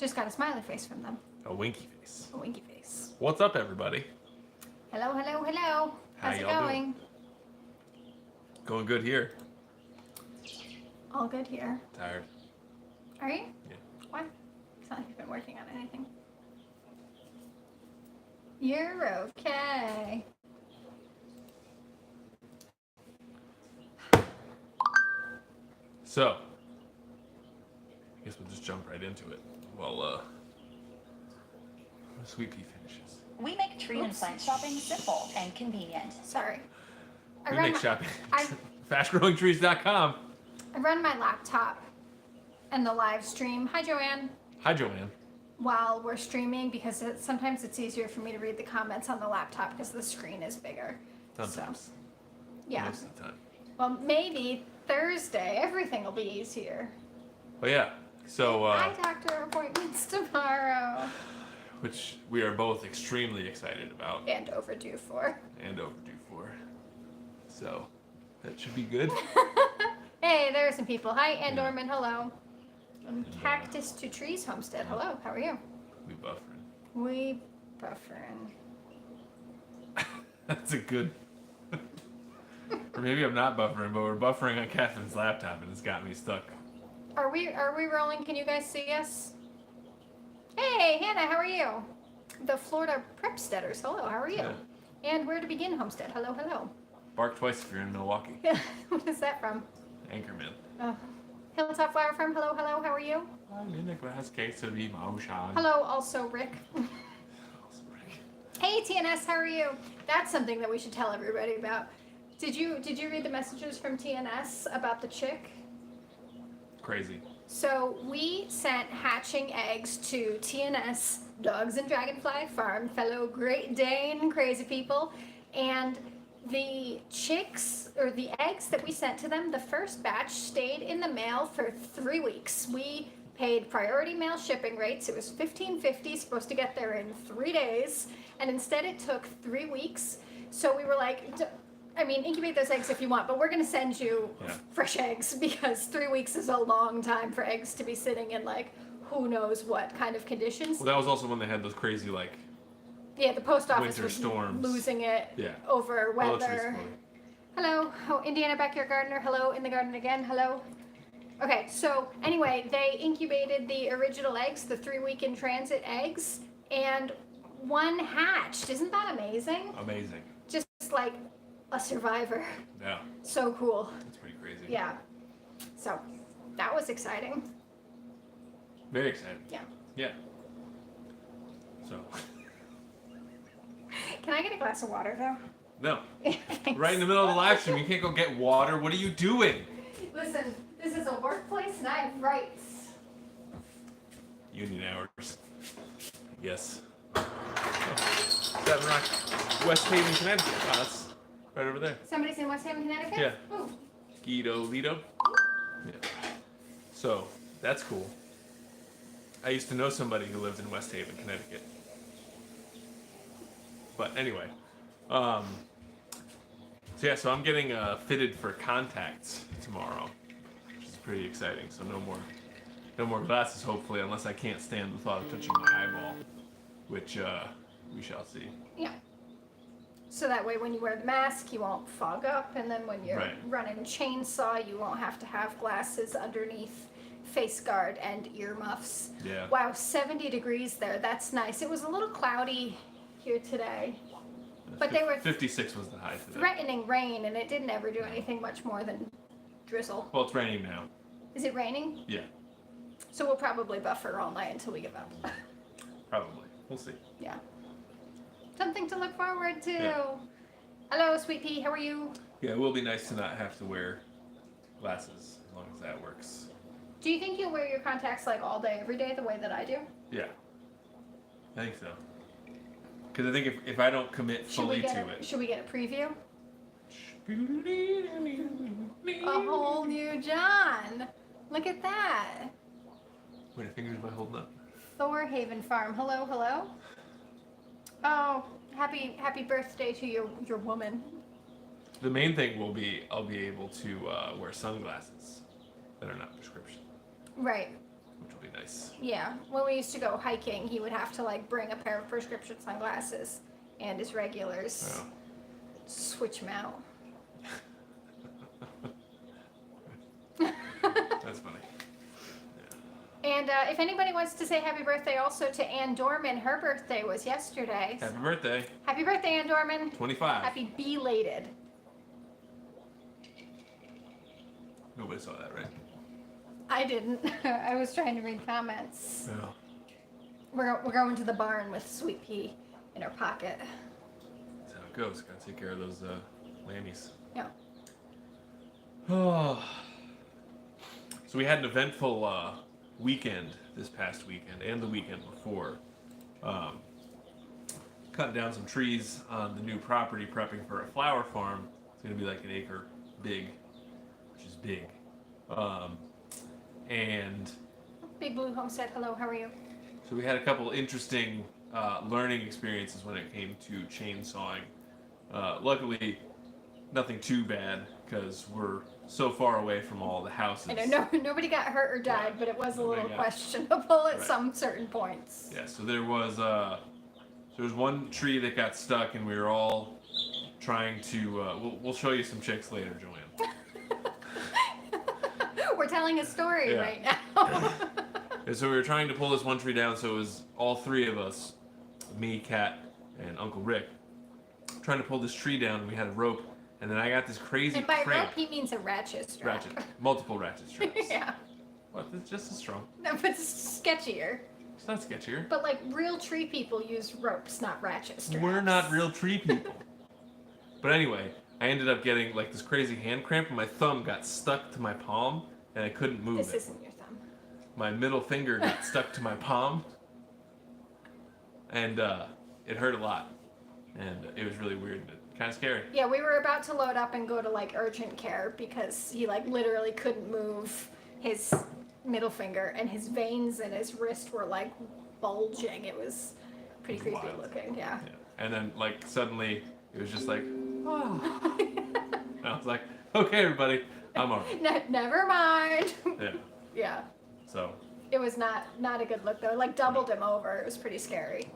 Just got a smiley face from them. A winky face. A winky face. What's up, everybody? Hello, hello, hello. How How's it y'all going? doing? Going good here. All good here. Tired. Are you? Yeah. Why? It's not like you've been working on anything. You're okay. So, I guess we'll just jump right into it. Well, Sweet Pea finishes. We make tree and plant shopping simple and convenient. Sorry. We make shopping. I FastGrowingTrees.com. run my laptop and the live stream. Hi, Joanne. Hi, Joanne. While we're streaming, because sometimes it's easier for me to read the comments on the laptop because the screen is bigger. Sometimes. So, yeah. Most of the time. Well, maybe Thursday everything will be easier. Oh yeah. So, Eye doctor appointments tomorrow. which we are both extremely excited about And overdue for. and overdue for. So, that should be good. Hey, there are some people. Hi, Andorman. Hello. Cactus to Trees Homestead. Hello. How are you? We buffering. We buffering. That's a good. Or maybe I'm not buffering, but we're buffering on Catherine's laptop and it's got me stuck. Are we rolling? Can you guys see us? Hey, Hannah, how are you? The Florida Prepsteaders. Hello, how are you? Yeah. And Where to Begin Homestead. Hello, hello. Bark twice if you're in Milwaukee. What is that from? Anchorman. Hilltop Flower Farm. Hello, hello. How are you? I'm in a glass case of emotion. Hello, also Rick. Hey, TNS, how are you? That's something that we should tell everybody about. Did you read the messages from TNS about the chick? Crazy. So we sent hatching eggs to TNS Dogs and Dragonfly Farm, fellow Great Dane crazy people, and the chicks, or the eggs that we sent to them, the first batch stayed in the mail for 3 weeks. We paid priority mail shipping rates. It was $15.50, supposed to get there in 3 days, and instead it took 3 weeks. So we were like, incubate those eggs if you want, but we're going to send you fresh eggs because 3 weeks is a long time for eggs to be sitting in, like, who knows what kind of conditions. Well, that was also when they had those crazy, Yeah, the post office winter was storms. losing it Yeah. over All the trees weather. floating. Hello. Oh, Indiana Backyard Gardener. Hello. In the garden again. Hello. Okay, so anyway, they incubated the original eggs, the 3 week in transit eggs, and one hatched. Isn't that amazing? Amazing. Just like a survivor. Yeah. So cool. That's pretty crazy. Yeah. So that was exciting. Very exciting. Yeah. Yeah. So. Can I get a glass of water though? No. Thanks. Right in the middle of the live stream, you can't go get water. What are you doing? Listen, this is a workplace and I have rights. Union hours. Yes. Oh. Seven Rock, West Haven, Connecticut. Oh, that's right over there. Somebody's in West Haven, Connecticut? Yeah. Ooh. Guido Lido. Yeah. So, that's cool. I used to know somebody who lived in West Haven, Connecticut. But anyway. So I'm getting fitted for contacts tomorrow, which is pretty exciting. So no more glasses, hopefully, unless I can't stand the thought of touching my eyeball, which we shall see. Yeah. So that way when you wear the mask, you won't fog up, and then when you're running chainsaw, you won't have to have glasses underneath face guard and earmuffs. Yeah. Wow, 70 degrees there. That's nice. It was a little cloudy here today. But they were 56 was the high today. threatening rain, and it didn't ever do anything much more than drizzle. Well, it's raining now. Is it raining? Yeah. So we'll probably buffer all night until we give up. Probably. We'll see. Yeah. Something to look forward to. Yeah. Hello, Sweet Pea. How are you? Yeah, it will be nice to not have to wear glasses as long as that works. Do you think you'll wear your contacts like all day, every day, the way that I do? Yeah. I think so. Because I think if I don't commit fully to it. Should we get a preview? A whole new John. Look at that. Wait, a fingers am I holding up? Thorhaven Farm. Hello, hello. Oh, happy birthday to your woman. The main thing will be I'll be able to wear sunglasses that are not prescription. Right. which will be nice. Yeah, when we used to go hiking, he would have to like bring a pair of prescription sunglasses and his regulars. Oh. Switch them out. That's funny. And if anybody wants to say happy birthday also to Ann Dorman, her birthday was yesterday. Happy birthday. Happy birthday, Ann Dorman. 25. Happy belated. Nobody saw that, right? I didn't. I was trying to read comments. No. We're going to the barn with Sweet Pea in her pocket. That's how it goes. Gotta take care of those lammies. Yeah. Oh. So we had an eventful weekend this past weekend and the weekend before. Cutting down some trees on the new property, prepping for a flower farm. It's gonna be like an acre big, which is big. And Big Blue Homestead, hello, how are you? so we had a couple interesting learning experiences when it came to chainsawing. Luckily, nothing too bad because we're so far away from all the houses. I know nobody got hurt or died, but it was a little Nobody got- questionable at Right. some certain points. Yeah, so there was one tree that got stuck, and we were all trying to. We'll show you some chicks later, Joanne. We're telling a story Yeah. right now. And so we were trying to pull this one tree down. So it was all three of us, me, Kat, and Uncle Rick, trying to pull this tree down. We had a rope, and then I got this crazy And by cramp. rope, he means a ratchet strap. Multiple ratchet straps. Yeah. What? It's just as strong. No, but it's sketchier. It's not sketchier. But like real tree people use ropes, not ratchet straps. We're not real tree people. But anyway, I ended up getting like this crazy hand cramp, and my thumb got stuck to my palm, and I couldn't move This it. isn't your thumb. My middle finger got stuck to my palm, and it hurt a lot, and it was really weird, but kind of scary. Yeah, we were about to load up and go to like urgent care because he like literally couldn't move his middle finger and his veins in his wrist were like bulging. It was pretty It was creepy wild. looking, yeah. Yeah. And then like suddenly it was just like, oh. And I was like, okay, everybody, I'm alright. Never mind. Yeah. Yeah. So. It was not a good look though. It, like doubled him over. It was pretty scary.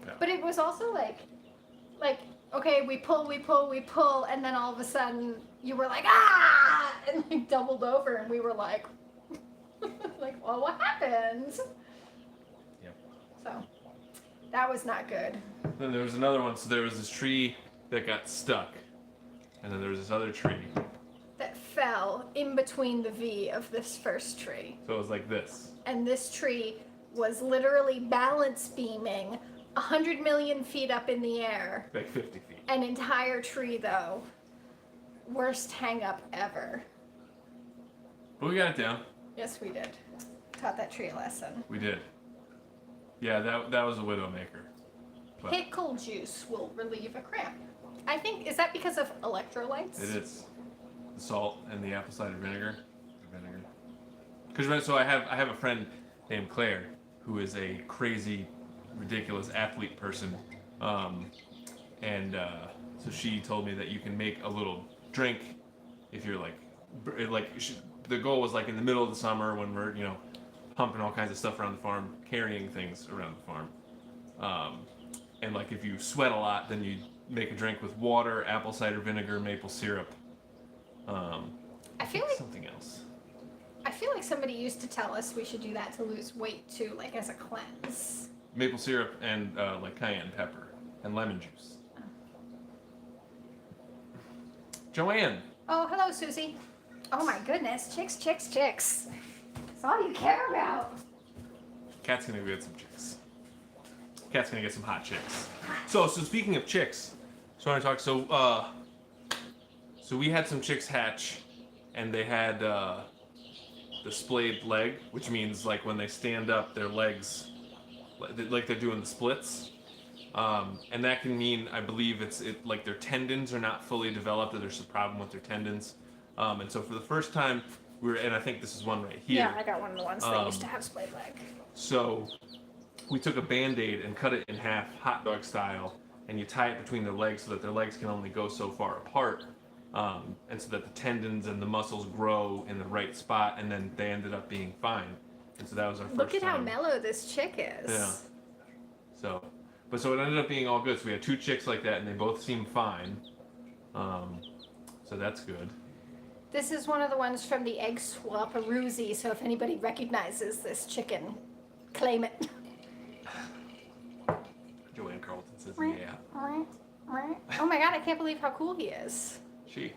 Yeah. But it was also like okay, we pull, and then all of a sudden you were like ah, and like doubled over, and we were like, like, well, what happened? Yep. So that was not good. Then there was another one. So there was this tree that got stuck, and then there was this other tree. That fell in between the V of this first tree, So it was like this. and this tree was literally balance beaming 100 million feet up in the air. Like 50 feet. An entire tree, though. Worst hang up ever. But we got it down. Yes, we did. Taught that tree a lesson. We did. Yeah, that was a widowmaker. But Pickle juice will relieve a cramp. I think, is that because of electrolytes? it is. The salt and the apple cider vinegar. Because so I have a friend named Claire who is a crazy, ridiculous athlete person, and so she told me that you can make a little drink if you're the goal was like in the middle of the summer when we're pumping all kinds of stuff around the farm, carrying things around the farm, and like if you sweat a lot, then you make a drink with water, apple cider vinegar, maple syrup. I feel like Something else. somebody used to tell us we should do that to lose weight too, like as a cleanse. Maple syrup and like cayenne pepper and lemon juice. Joanne. Oh, hello, Susie. Oh my goodness, chicks. That's all you care about. Cat's gonna get some chicks. Cat's gonna get some hot chicks. So speaking of chicks, so I want to talk. So we had some chicks hatch, and they had the splayed leg, which means like when they stand up, their legs, like they're doing the splits, and that can mean I believe like their tendons are not fully developed, or there's a problem with their tendons, and so for the first time and I think this is one right here. Yeah, I got one of the ones that used to have splayed leg. So we took a Band-Aid and cut it in half, hot dog style, and you tie it between their legs so that their legs can only go so far apart, and so that the tendons and the muscles grow in the right spot, and then they ended up being fine. And so that was our first Look at how time. mellow this chick is. Yeah. So, so it ended up being all good. So we had 2 chicks like that, and they both seemed fine. So that's good. This is one of the ones from the egg swap-a-roozy, so if anybody recognizes this chicken, claim it. Joanne Carlton says, yeah. Oh my god, I can't believe how cool he is. She.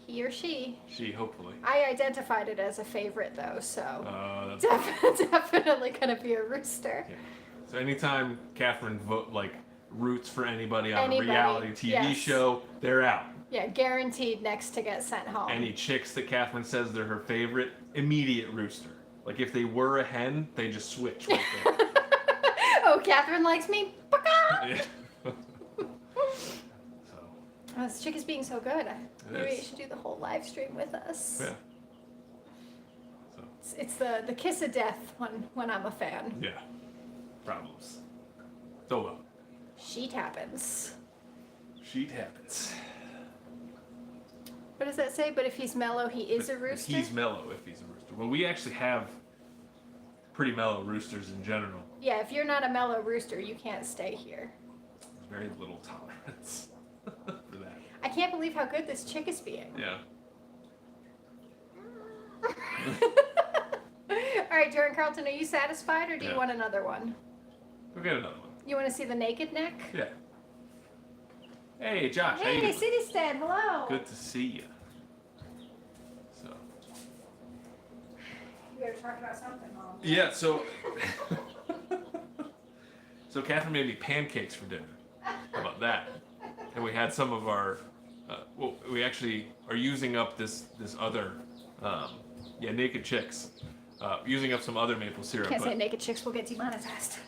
He or she. She, hopefully. I identified it as a favorite though, so That's definitely gonna be a rooster. yeah. So anytime Catherine roots for anybody on Anybody, a reality TV yes. show, they're out. Yeah, guaranteed next to get sent home. Any chicks that Catherine says they're her favorite, immediate rooster. Like if they were a hen, they just switch right there. Oh, Catherine likes me. Yeah. Oh, this chick is being so good. Maybe you is. should do the whole live stream with us. Yeah. So. It's the kiss of death when I'm a fan. Yeah. Problems. So well. Sheet happens. Sheet happens. What does that say? But if he's mellow, he is a But rooster? He's mellow if he's a rooster. Well, we actually have pretty mellow roosters in general. Yeah, if you're not a mellow rooster, you can't stay here. There's very little tolerance for that. I can't believe how good this chick is being. Yeah. All right, Jordan Carlton, are you satisfied or do you Yeah. want another one? We'll get another one. You want to see the naked neck? Yeah. Hey, Josh. how you Hey, doing? City Stead, hello. Good to see you. So. We gotta talk about something, Mom. Yeah. So. So Catherine made me pancakes for dinner. How about that? And we had some of our. Well, we actually are using up this other. Naked chicks. Using up some other maple syrup. Can't but say naked chicks will get demonetized.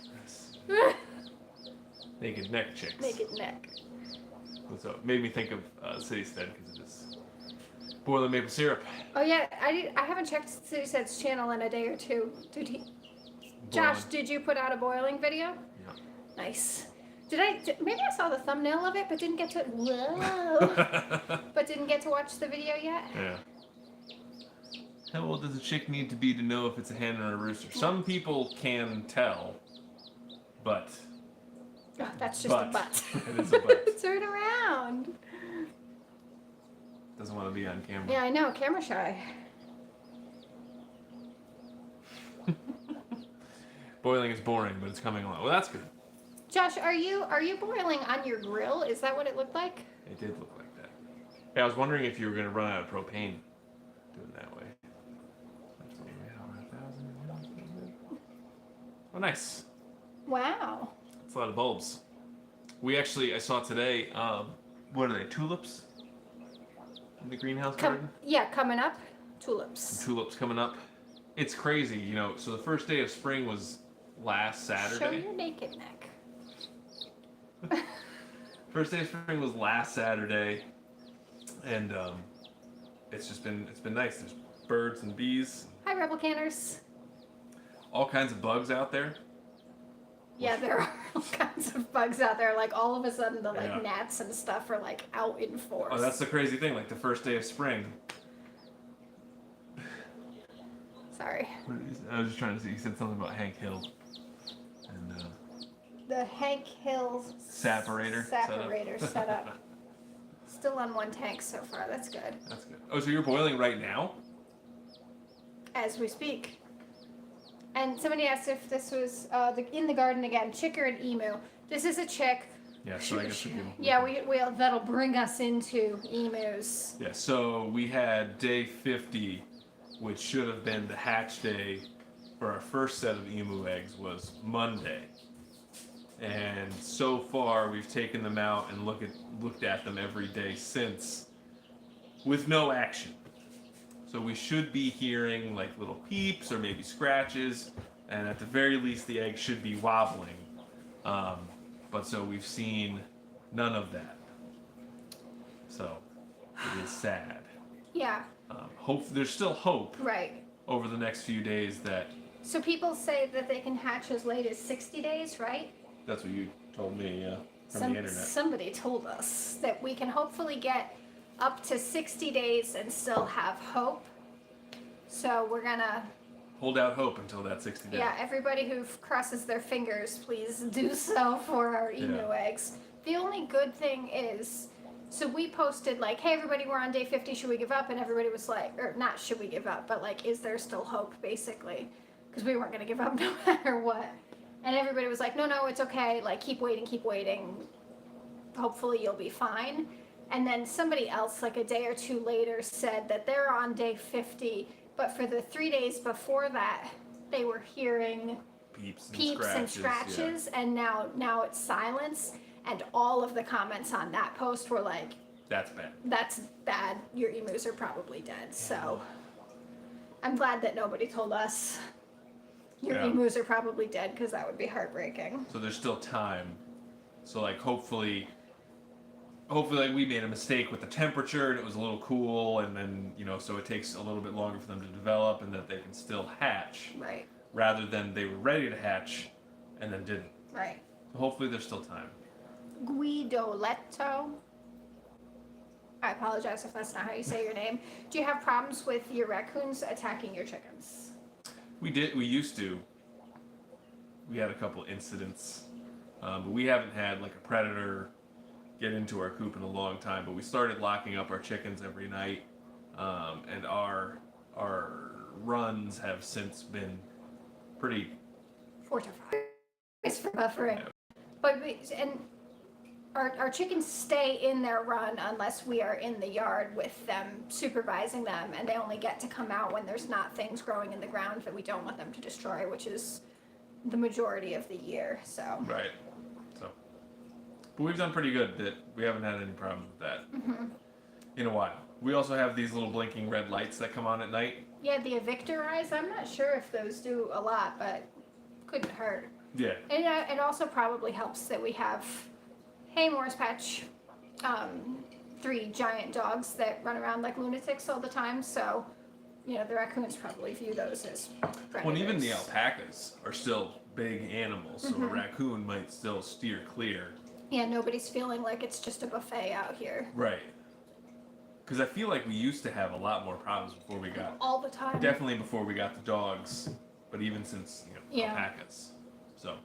naked neck chicks. Naked neck. So it made me think of City Stead because of this boiling maple syrup. Oh yeah, I haven't checked City Stead's channel in a day or two. Josh, did you put out a boiling video? Yeah. Nice. Maybe I saw the thumbnail of it, but didn't get to. Whoa. But didn't get to watch the video yet. Yeah. How old does a chick need to be to know if it's a hen or a rooster? Some people can tell, but Oh, that's just a butt. It is a butt. Turn around. Doesn't want to be on camera. Yeah, I know. Camera shy. Boiling is boring, but it's coming along. Well, that's good. Josh, are you boiling on your grill? Is that what it looked like? It did look like that. Hey, I was wondering if you were going to run out of propane doing that way. Oh, nice. Wow. That's a lot of bulbs. I saw today, what are they, tulips? In the greenhouse garden? Coming up. Tulips. Some tulips coming up. It's crazy, so the first day of spring was last Saturday. Show your naked neck. First day of spring was last Saturday, and it's been nice. There's birds and bees. Hi, Rebel Canners. All kinds of bugs out there. Yeah, there are all kinds of bugs out there. Like all of a sudden, the Yeah. gnats and stuff are like out in force. Oh, that's the crazy thing. Like the first day of spring. Sorry. I was just trying to see. You said something about Hank Hill. And The Hank Hills Saporator setup. Still on one tank so far. That's good. That's good. Oh, so you're boiling right now? As we speak. And somebody asked if this was in the garden again, chick or an emu. This is a chick. Yeah, so I guess we can. Yeah, we'll that'll bring us into emus. Yeah, so we had day 50, which should have been the hatch day for our first set of emu eggs was Monday. And so far we've taken them out and looked at them every day since with no action. So we should be hearing like little peeps or maybe scratches, and at the very least the egg should be wobbling. But so we've seen none of that. So it is sad. Yeah. There's still hope Right. over the next few days that So people say that they can hatch as late as 60 days, right? that's what you told me, from the internet. Somebody told us that we can hopefully get up to 60 days and still have hope. So we're gonna hold out hope until that 60 days. Yeah, everybody who crosses their fingers, please do so for our emu eggs. The only good thing is, so we posted like, hey everybody, we're on day 50, should we give up? And everybody was like, or not should we give up, but like, is there still hope, basically? Because we weren't going to give up no matter what. And everybody was like, no, it's okay, like keep waiting. Hopefully you'll be fine. And then somebody else, like a day or two later, said that they're on day 50, but for the 3 days before that, they were hearing Peeps and scratches, and now it's silence. And all of the comments on that post were like, That's bad. that's bad, your emus are probably dead. So I'm glad that nobody told us your emus are probably dead, because that would be heartbreaking. So there's still time. So like hopefully like we made a mistake with the temperature and it was a little cool, and then so it takes a little bit longer for them to develop, and that they can still hatch. Right. Rather than they were ready to hatch and then didn't. Right. So hopefully there's still time. Guidoletto. I apologize if that's not how you say your name. Do you have problems with your raccoons attacking your chickens? We used to. We had a couple incidents, but we haven't had like a predator get into our coop in a long time. But we started locking up our chickens every night, and our runs have since been pretty Fortified. It's for buffering. Yeah. But our chickens stay in their run unless we are in the yard with them, supervising them, and they only get to come out when there's not things growing in the ground that we don't want them to destroy, which is the majority of the year. So right. So, but we've done pretty good. That we haven't had any problems with that in a while. We also have these little blinking red lights that come on at night. yeah, the evictor eyes, I'm not sure if those do a lot, but couldn't hurt. Yeah. And it also probably helps that we have, hey Morris Patch, 3 giant dogs that run around like lunatics all the time, so the raccoons probably view those as predators. Well, and even the alpacas are still big animals, so a raccoon might still steer clear. Yeah, nobody's feeling like it's just a buffet out here. Right. Because I feel like we used to have a lot more problems before we got... All the time. Definitely before we got the dogs, but even since, Yeah. alpacas. So,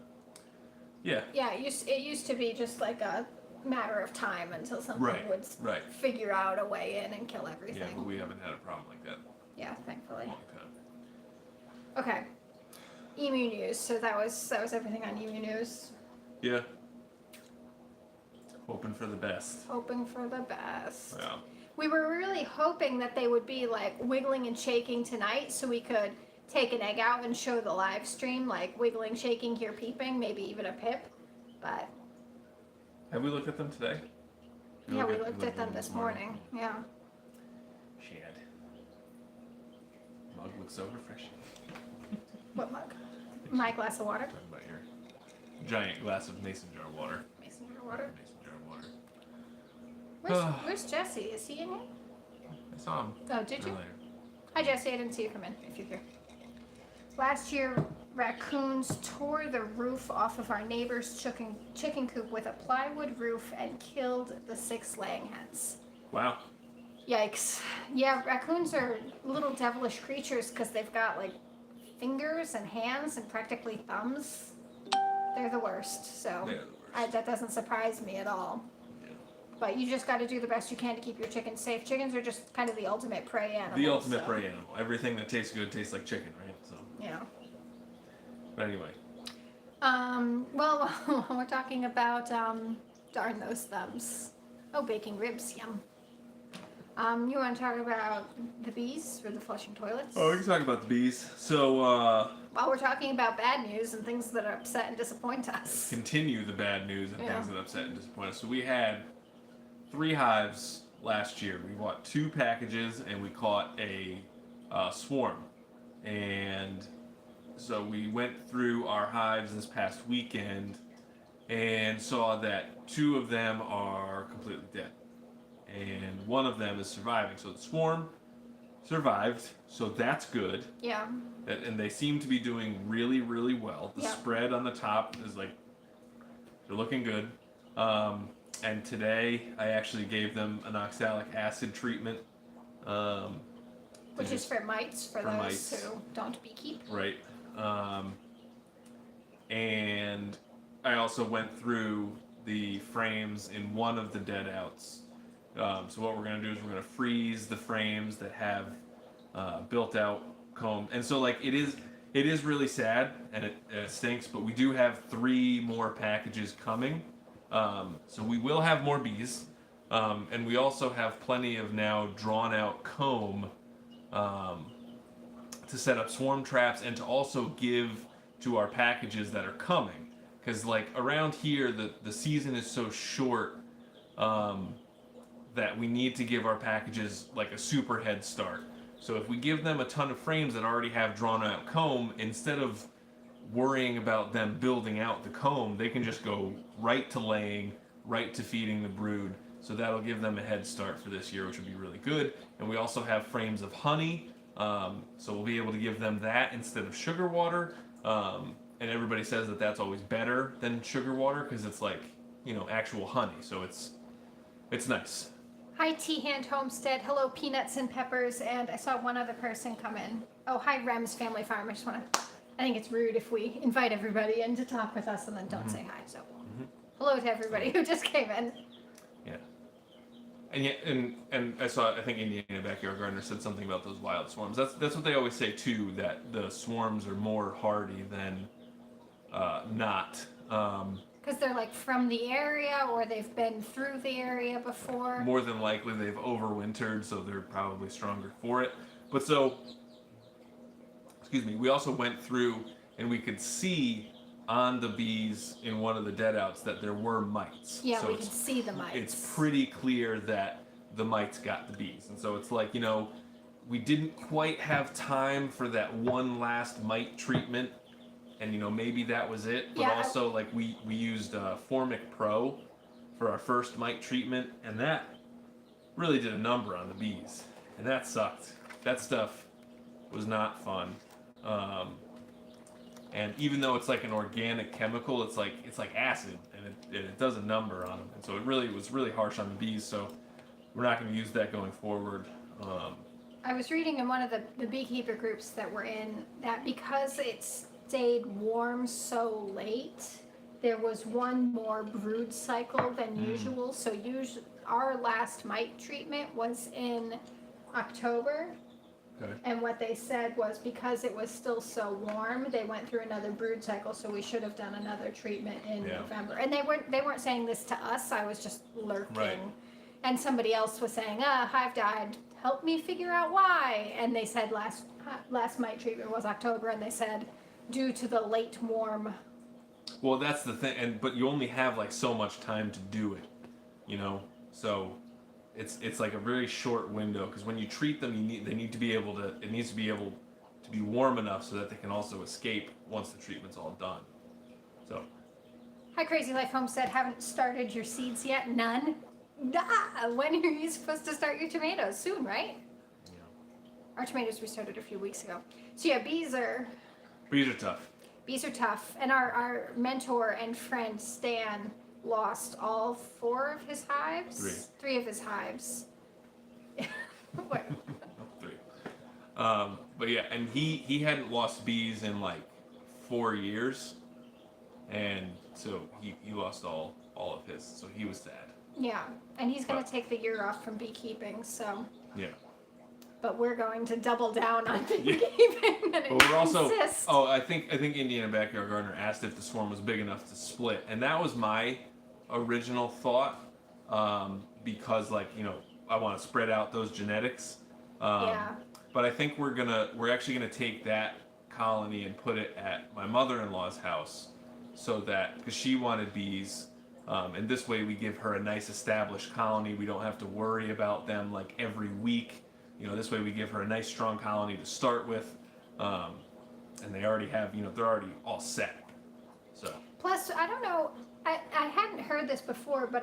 yeah. Yeah, it used to be just like a matter of time until something would Right. figure out a way in and kill everything. Yeah, but we haven't had a problem like that Yeah, thankfully. in a long time. Okay. Emu news. So that was everything on emu news. Yeah. Hoping for the best. Hoping for the best. Yeah. We were really hoping that they would be like wiggling and shaking tonight, so we could take an egg out and show the live stream, like wiggling, shaking, hear peeping, maybe even a pip. But Have we looked at them today? we looked at them this morning. Yeah. Shit. Mug looks so refreshing. What mug? My glass of water. Talking about your giant glass of mason jar water. Mason jar water. Mason jar water. Where's Jesse? Is he in here? I saw him Oh, did you? earlier. Hi Jesse, I didn't see you come in. If you're here. Last year, raccoons tore the roof off of our neighbor's chicken coop with a plywood roof and killed the 6 laying hens. Wow. Yikes. Yeah, raccoons are little devilish creatures because they've got like fingers and hands and practically thumbs. They're the worst, so They're the worst. that doesn't surprise me at all. Yeah. But you just got to do the best you can to keep your chickens safe. Chickens are just kind of the ultimate prey animal. The ultimate so, prey animal. Everything that tastes good tastes like chicken, right? So. Yeah. But anyway. Well, we're talking about, darn those thumbs. Oh, baking ribs, yum. You want to talk about the bees or the flushing toilets? Oh, we can talk about the bees. So, While we're talking about bad news and things that upset and disappoint us. continue the bad news and Yeah. things that upset and disappoint us. So we had 3 hives last year. We bought 2 packages and we caught a swarm. And so we went through our hives this past weekend and saw that 2 of them are completely dead. And 1 of them is surviving. So the swarm survived, so that's good. Yeah. And they seem to be doing really, really well. The Yeah. spread on the top is like, they're looking good. And today I actually gave them an oxalic acid treatment. Which is for mites, for those mites. who don't beekeep. Right. And I also went through the frames in one of the dead outs. So what we're going to do is we're going to freeze the frames that have built out comb. And so like it is really sad and it stinks, but we do have 3 more packages coming. So we will have more bees. And we also have plenty of now drawn out comb to set up swarm traps and to also give to our packages that are coming. Because like around here, the season is so short that we need to give our packages like a super head start. So if we give them a ton of frames that already have drawn out comb, instead of worrying about them building out the comb, they can just go right to laying, right to feeding the brood. So that'll give them a head start for this year, which would be really good. And we also have frames of honey, so we'll be able to give them that instead of sugar water. And everybody says that that's always better than sugar water because it's like, actual honey. So it's nice. Hi, T-Hand Homestead. Hello, Peanuts and Peppers. And I saw one other person come in. Oh, hi, Rem's Family Farm. I think it's rude if we invite everybody in to talk with us and then don't say hi. So, hello to everybody who just came in. Yeah. And I think Indiana Backyard Gardener said something about those wild swarms. That's what they always say too, that the swarms are more hardy than not. Because they're like from the area or they've been through the area before. More than likely they've overwintered, so they're probably stronger for it. But so, excuse me, we also went through and we could see on the bees in one of the dead outs that there were mites. Yeah, so we can see the mites. It's pretty clear that the mites got the bees. And so it's like, we didn't quite have time for that one last mite treatment. And, maybe that was it. But Yeah, also, like, we used Formic Pro for our first mite treatment. And that really did a number on the bees. And that sucked. That stuff was not fun. And even though it's like an organic chemical, it's like acid, and it does a number on them. And so it was really harsh on the bees. So we're not going to use that going forward. I was reading in one of the beekeeper groups that we're in that because it stayed warm so late, there was one more brood cycle than usual. So our last mite treatment was in October. Okay. And what they said was because it was still so warm, they went through another brood cycle, so we should have done another treatment in November. And they weren't saying this to us. I was just lurking. Right. And somebody else was saying, hive died. Help me figure out why. And they said last mite treatment was October, and they said due to the late warm. Well, that's the thing, but you only have like so much time to do it, So it's like a very short window because when you treat them, it needs to be able to be warm enough so that they can also escape once the treatment's all done. So. Hi, Crazy Life Homestead. Haven't started your seeds yet? None? When are you supposed to start your tomatoes? Soon, right? Yeah. Our tomatoes we started a few weeks ago. So yeah, bees are tough. Bees are tough. And our mentor and friend Stan lost all 4 of his hives. 3 of his hives. What? 3. But yeah, and he hadn't lost bees in like 4 years, and so he lost all of his. So he was sad. Yeah, and he's going to take the year off from beekeeping. So. Yeah. But we're going to double down on beekeeping. But we're also. Oh, I think Indiana Backyard Gardener asked if the swarm was big enough to split, and that was my original thought, because I want to spread out those genetics. Yeah. But I think we're actually gonna take that colony and put it at my mother-in-law's house, so that because she wanted bees, and this way we give her a nice established colony. We don't have to worry about them like every week. This way we give her a nice strong colony to start with, and they already have they're already all set. So. Plus, I don't know. I hadn't heard this before, but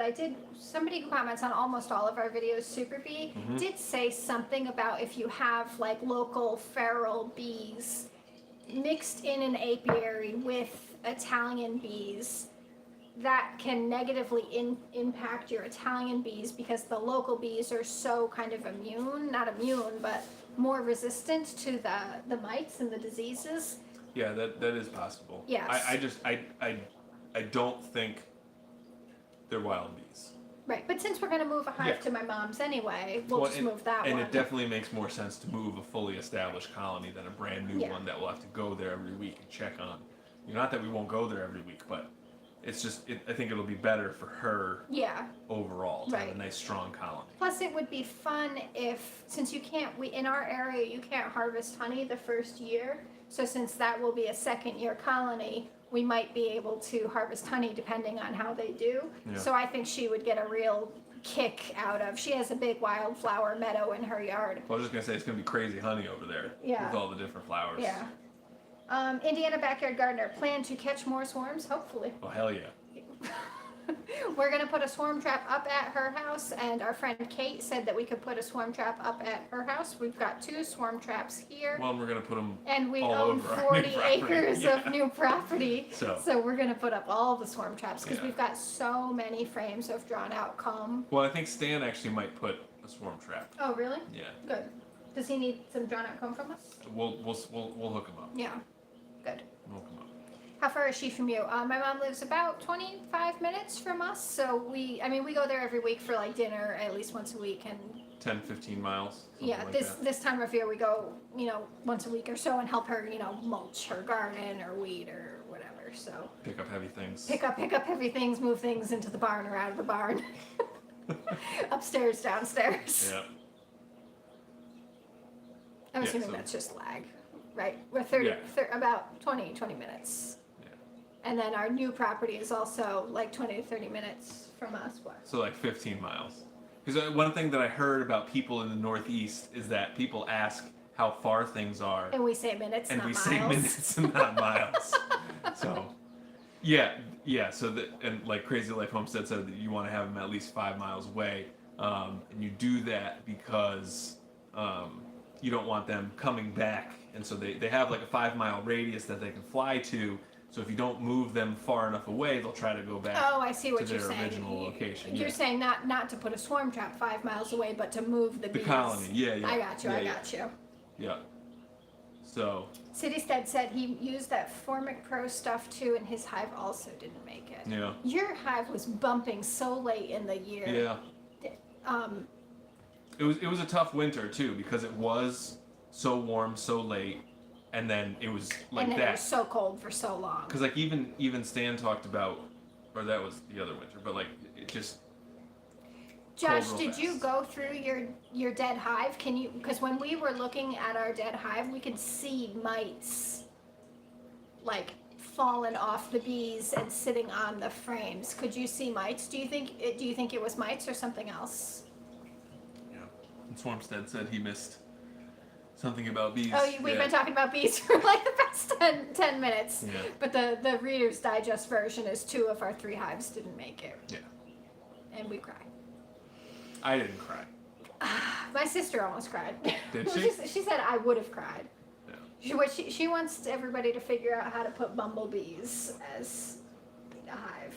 somebody who comments on almost all of our videos, Super Bee, did say something about if you have like local feral bees mixed in an apiary with Italian bees, that can negatively impact your Italian bees because the local bees are so kind of not immune, but more resistant to the mites and the diseases. Yeah, that is possible. Yes. I don't think they're wild bees. Right, but since we're going to move a hive to my mom's anyway, we'll just move that one. And it definitely makes more sense to move a fully established colony than a brand new one that will have to go there every week and check on. Not that we won't go there every week, but it's just, I think it'll be better for her overall to have a nice strong colony. Plus it would be fun if, since in our area you can't harvest honey the first year, so since that will be a second year colony, we might be able to harvest honey depending on how they do. Yeah. So I think she would get a real kick out of, she has a big wildflower meadow in her yard. Well, I was just going to say, it's going to be crazy honey over there with all the different flowers. Yeah. Indiana Backyard Gardener, plan to catch more swarms? Hopefully. Oh, hell yeah. We're going to put a swarm trap up at her house, and our friend Kate said that we could put a swarm trap up at her house. We've got 2 swarm traps here. Well, we're going to put them and we all own over 40 acres of new property. So we're going to put up all the swarm traps because we've got so many frames of drawn out comb. Well, I think Stan actually might put a swarm trap. Oh, really? Yeah. Good. Does he need some drawn out comb from us? We'll hook him up. Yeah. Good. We'll hook him up. How far is she from you? My mom lives about 25 minutes from us, so we go there every week for like dinner at least once a week, and 10-15 miles. Yeah, like this time of year we go, once a week or so and help her, mulch her garden or weed or whatever. So pick up heavy things. Pick up heavy things, move things into the barn or out of the barn. Upstairs, downstairs. Yeah. I'm assuming that's just lag, right? We're about 20 minutes. And then our new property is also like 20 to 30 minutes from us. What? So like 15 miles. Because one thing that I heard about people in the Northeast is that people ask how far things are. And we say minutes, and not we miles. say minutes and not miles. So, yeah. So and like Crazy Life Homestead said that you want to have them at least 5 miles away, and you do that because you don't want them coming back, and so they have like a 5-mile radius that they can fly to. So if you don't move them far enough away, they'll try to go back I see what to you're their saying. original location. You're saying not to put a swarm trap 5 miles away, but to move the bees. colony. Yeah. I got you. Yeah. So. Citystead said he used that Formic Pro stuff too, and his hive also didn't make it. Yeah. Your hive was bumping so late in the year. Yeah. It was a tough winter too because it was so warm so late. And then it was like and then that. It was so cold for so long. Because like even Stan talked about, or that was the other winter, but like it just. Josh, did you go through your dead hive? Can you? Because when we were looking at our dead hive, we could see mites, like fallen off the bees and sitting on the frames. Could you see mites? Do you think it was mites or something else? Yeah. And Swarmstead said he missed. Something about bees. Oh, we've been talking about bees for like the past 10 minutes. Yeah. But the Reader's Digest version is 2 of our 3 hives didn't make it. Yeah. And we cried. I didn't cry. My sister almost cried. Did she? She said I would have cried. Yeah. She wants everybody to figure out how to put bumblebees as a hive.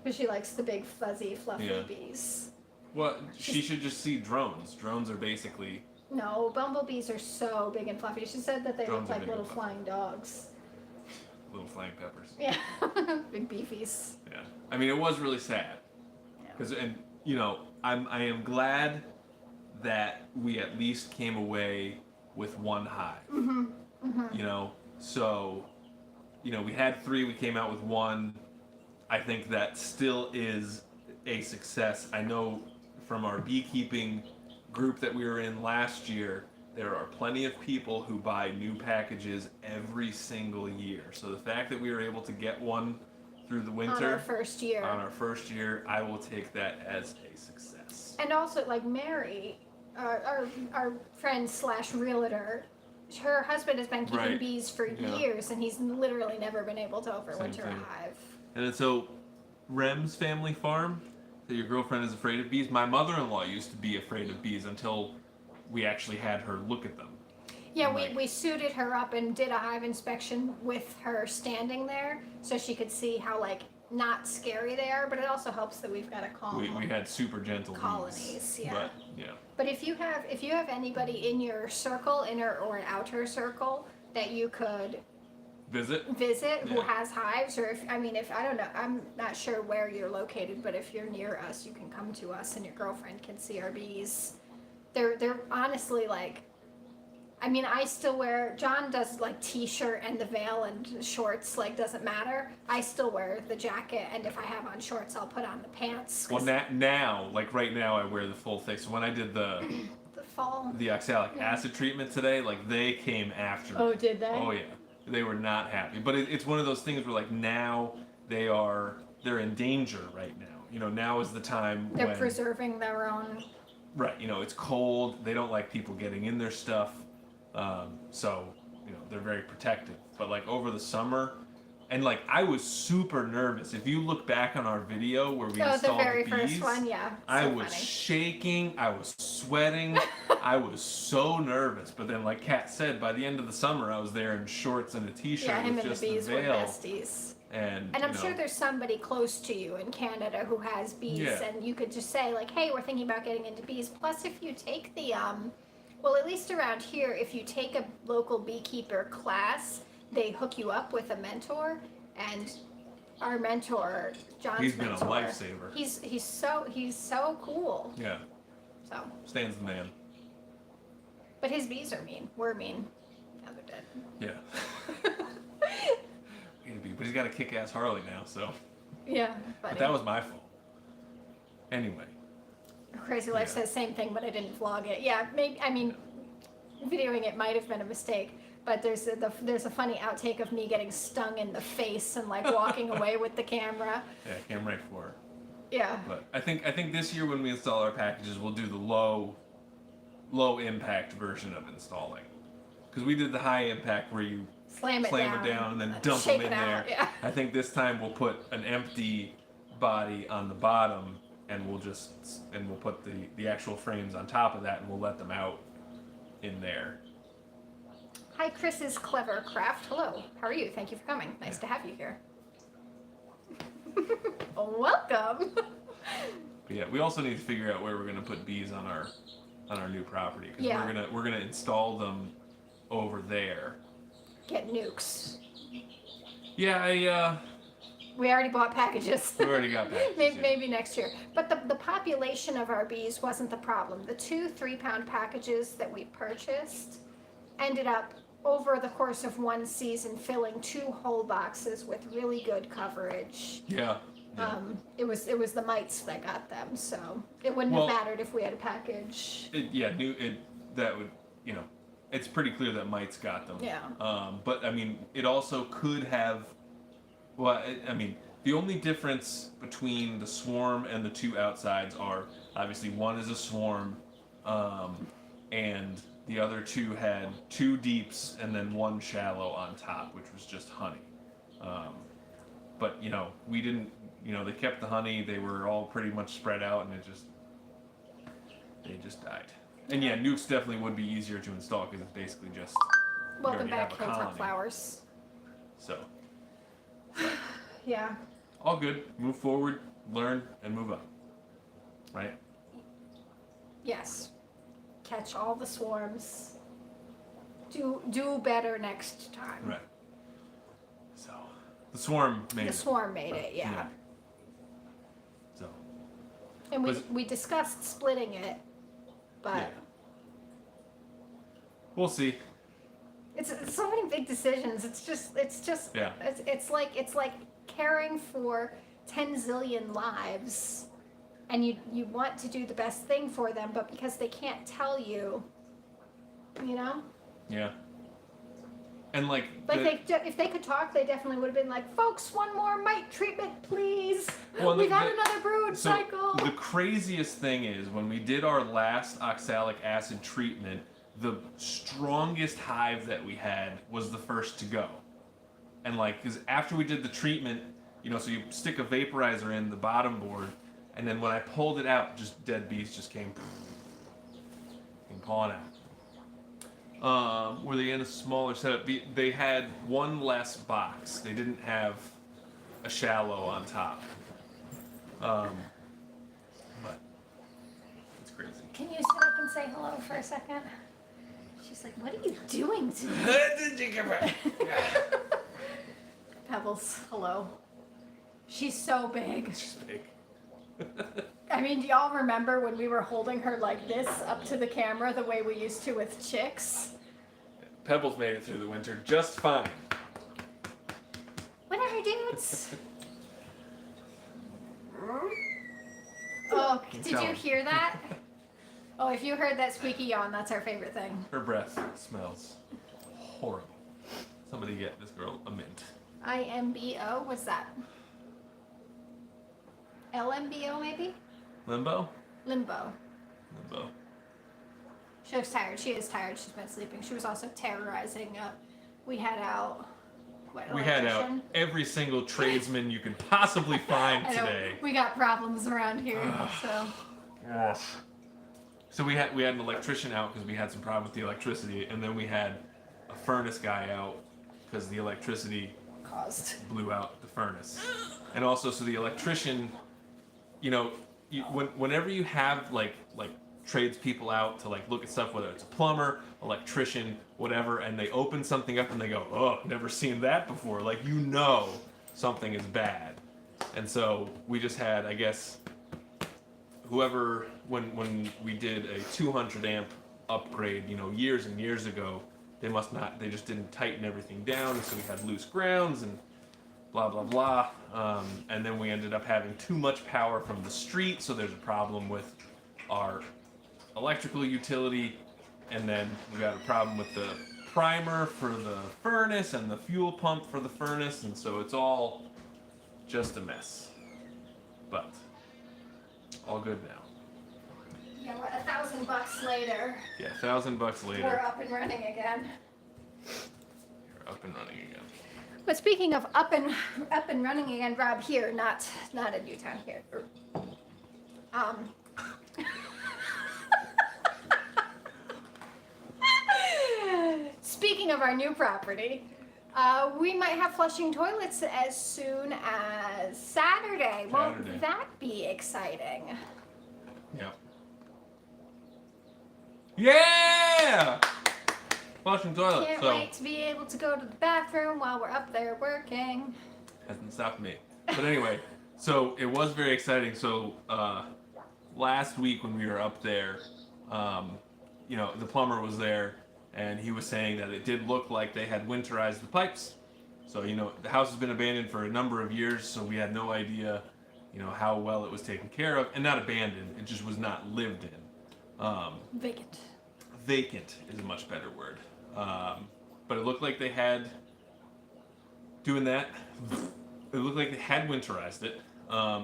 Because she likes the big, fuzzy, fluffy bees. Well, she should just see drones. Drones are basically... No, bumblebees are so big and fluffy. She said that they Drones look are like big little and flying dogs. Little flying peppers. Yeah, big beefies. Yeah, I mean it was really sad. Because I am glad that we at least came away with 1 hive. Mm-hmm. Mm-hmm. So we had 3. We came out with 1. I think that still is a success. I know from our beekeeping group that we were in last year, there are plenty of people who buy new packages every single year. So the fact that we were able to get 1 through the winter On our first year, I will take that as a success. And also, like Mary, our friend / realtor, her husband has been keeping bees for years, and he's literally never been able to overwinter a hive. And then so, Rem's family farm, that your girlfriend is afraid of bees. My mother-in-law used to be afraid of bees until we actually had her look at them. Yeah, And, we, like, we suited her up and did a hive inspection with her standing there so she could see how, like, not scary they are, but it also helps that we've got a calm we had super gentle colonies, bees, yeah. but yeah. But if you have anybody in your circle, inner or an outer circle, that you could Visit. who Yeah. has hives, or if I don't know, I'm not sure where you're located, but if you're near us, you can come to us and your girlfriend can see our bees. They're honestly like, I mean, I still wear, John does like t-shirt and the veil and shorts, like doesn't matter. I still wear the jacket, and if I have on shorts, I'll put on the pants. Well, now, like right now, I wear the full thing. So when I did the fall. oxalic acid treatment today, like they came after me. Oh, did they? Oh yeah, they were not happy. But it's one of those things where like now they're in danger right now. You know, now is the time They're when preserving their own. right. You know, it's cold. They don't like people getting in their stuff. So you know they're very protective. But like over the summer. And like I was super nervous. If you look back on our video where we installed The very the bees, first one, yeah. I So was funny. shaking. I was sweating. I was so nervous. But then, like Kat said, by the end of the summer, I was there in shorts and a t-shirt Yeah, him with and just the bees the were veil. besties. And And I'm you know, sure there's somebody close to you in Canada who has bees, Yeah. and you could just say like, "Hey, we're thinking about getting into bees." Plus, if you take the well, at least around here, if you take a local beekeeper class, they hook you up with a mentor, and our mentor, John's he's been mentor, a lifesaver. He's so cool. Yeah, So, Stan's the man. but his bees are mean. We're mean. Now they're dead. Yeah. But he's got a kick-ass Harley now, so. Yeah, But that was my fault. Anyway. Crazy Life Yeah. says same thing, but I didn't vlog it. Yeah, maybe. I mean, videoing it might have been a mistake, but there's a funny outtake of me getting stung in the face and like walking away with the camera. Yeah, I can't wait for it. Yeah. But I think this year when we install our packages, we'll do the low impact version of installing. Because we did the high impact where you Slam it down and then dump shake them in it there. out, yeah. I think this time we'll put an empty body on the bottom, and we'll put the actual frames on top of that, and we'll let them out in there. Hi, Chris's Clever Craft. Hello. How are you? Thank you for coming. Nice to have you here. Welcome. But yeah, we also need to figure out where we're gonna put bees on our new property, because Yeah. we're gonna install them over there. Get nukes. Yeah, We already bought packages. we already got that. Maybe next year. But the population of our bees wasn't the problem. The 2 3-pound packages that we purchased ended up over the course of one season filling 2 whole boxes with really good coverage. Yeah. It was the mites that got them, so it wouldn't Well, have mattered if we had a package. That would, you know, it's pretty clear that mites got them. Yeah. But I mean, it also could have. Well, I mean, the only difference between the swarm and the 2 outsides are obviously one is a swarm, and the other 2 had 2 deeps and then 1 shallow on top, which was just honey. But you know, we didn't. You know, they kept the honey. They were all pretty much spread out, and they just died. And yeah, nukes definitely would be easier to install because it's basically just you Welcome already back, have a Hilltop colony. Flowers. So Yeah. all good. Move forward, learn, and move up. Right? Yes. Catch all the swarms. Do better next time. Right. So the swarm made The it. swarm made it, yeah. So And Was- we discussed splitting it, but yeah. We'll see. it's so many big decisions. It's just Yeah. it's like caring for 10 zillion lives, and you want to do the best thing for them, but because they can't tell you, you know. Yeah. And like If they could talk, they definitely would have been like, folks, one more mite treatment, please. Well, We've had another brood so cycle. the craziest thing is when we did our last oxalic acid treatment, the strongest hive that we had was the first to go. And like, because after we did the treatment, you know, so you stick a vaporizer in the bottom board, and then when I pulled it out, just dead bees just came pawing out. Were they in a smaller setup? They had one less box. They didn't have a shallow on top. But it's crazy. Can you sit up and say hello for a second? She's like, what are you doing to me? Pebbles, hello. She's so big. She's big. I mean, do y'all remember when we were holding her like this up to the camera the way we used to with chicks? Pebbles made it through the winter just fine. Whatever, dudes. Oh, did you hear that? Oh, if you heard that squeaky yawn, that's our favorite thing. Her breath smells horrible. Somebody get this girl a mint. IMBO, what's that? LMBO maybe? Limbo? Limbo. Limbo. She looks tired. She is tired. She's been sleeping. She was also terrorizing. We had out. What, We had out electrician? every single tradesman you can possibly find I know, today. we got problems around here, so. Yes. So we had an electrician out because we had some problem with the electricity, and then we had a furnace guy out because the electricity Caused. blew out the furnace. And also, so the electrician, whenever you have like tradespeople out to like look at stuff, whether it's a plumber, electrician, whatever, and they open something up and they go, oh, never seen that before. Like, something is bad. And so we just had, I guess, whoever, when we did a 200 amp upgrade, years and years ago, they just didn't tighten everything down, and so we had loose grounds and blah, blah, blah. And then we ended up having too much power from the street, so there's a problem with our electrical utility, and then we got a problem with the primer for the furnace and the fuel pump for the furnace, and so it's all just a mess. But all good now. Yeah, we're $1,000 later. Yeah, $1,000 later. We're up and running again. You're up and running again. But speaking of up and running again, Rob, here, not in Newtown here. Speaking of our new property, we might have flushing toilets as soon as Saturday. Won't that be exciting? Yep. Yeah! Flushing toilet. Can't wait to be able to go to the bathroom while we're up there working. Hasn't stopped me. But anyway, so it was very exciting. So last week when we were up there, the plumber was there, and he was saying that it did look like they had winterized the pipes. So, the house has been abandoned for a number of years, so we had no idea, how well it was taken care of. And not abandoned, it just was not lived in. Vacant. Vacant is a much better word. But it looked like they had, doing that, it looked like they had winterized it.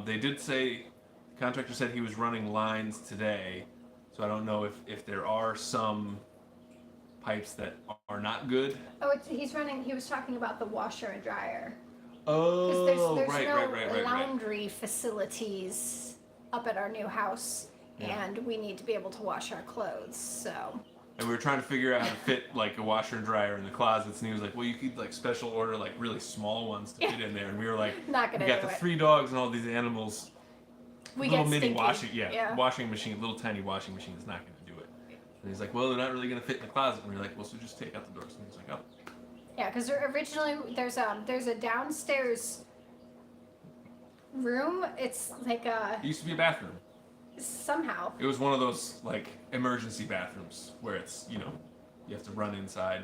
They did say, the contractor said he was running lines today, so I don't know if there are some pipes that are not good. Oh, he was talking about the washer and dryer. Oh, There's right, no right. laundry facilities up at our new house, and we need to be able to wash our clothes, so. And we were trying to figure out how to fit like a washer and dryer in the closets, and he was like, well, you could like special order like really small ones to fit in there. And we were like, Not gonna we got do the it. 3 dogs and all these animals. We Little get mini stinky. washing machine, little tiny washing machine is not going to do it. And he's like, well, they're not really going to fit in the closet. And we were like, well, so just take out the doors. And he's like, oh. Yeah, because originally there's a downstairs room. It's like It used to be a bathroom. somehow. It was one of those like emergency bathrooms where it's, you have to run inside.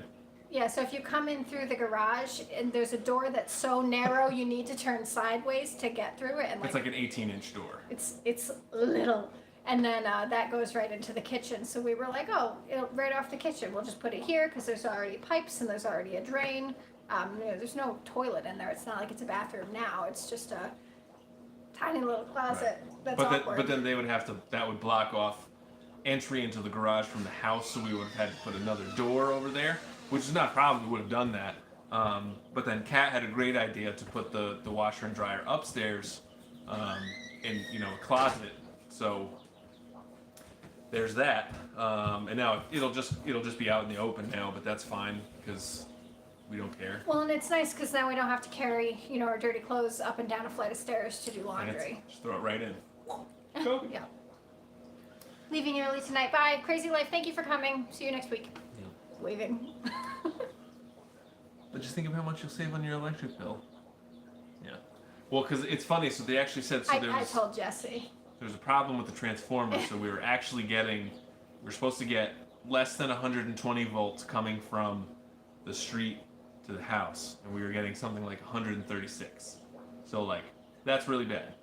Yeah, so if you come in through the garage and there's a door that's so narrow you need to turn sideways to get through it, and It's like an 18-inch door. it's little, and then that goes right into the kitchen. So we were like, oh, right off the kitchen, we'll just put it here because there's already pipes and there's already a drain. There's no toilet in there. It's not like it's a bathroom now. It's just a tiny little closet. That's awkward. But then they would have to, that would block off entry into the garage from the house, so we would have had to put another door over there, which is not a problem. We would have done that. But then Kat had a great idea to put the washer and dryer upstairs in a closet. So there's that. And now it'll just be out in the open now, but that's fine because we don't care. Well, and it's nice because now we don't have to carry, our dirty clothes up and down a flight of stairs to do And laundry. just throw it right in. Go. Yeah. Leaving early tonight. Bye. Crazy Life, thank you for coming. See you next week. Yeah. Waving. But just think of how much you'll save on your electric bill. Yeah. Well, because it's funny. So they actually said I told Jesse. there was a problem with the transformer. So we were supposed to get less than 120 volts coming from the street to the house, and we were getting something like 136. So like that's really bad.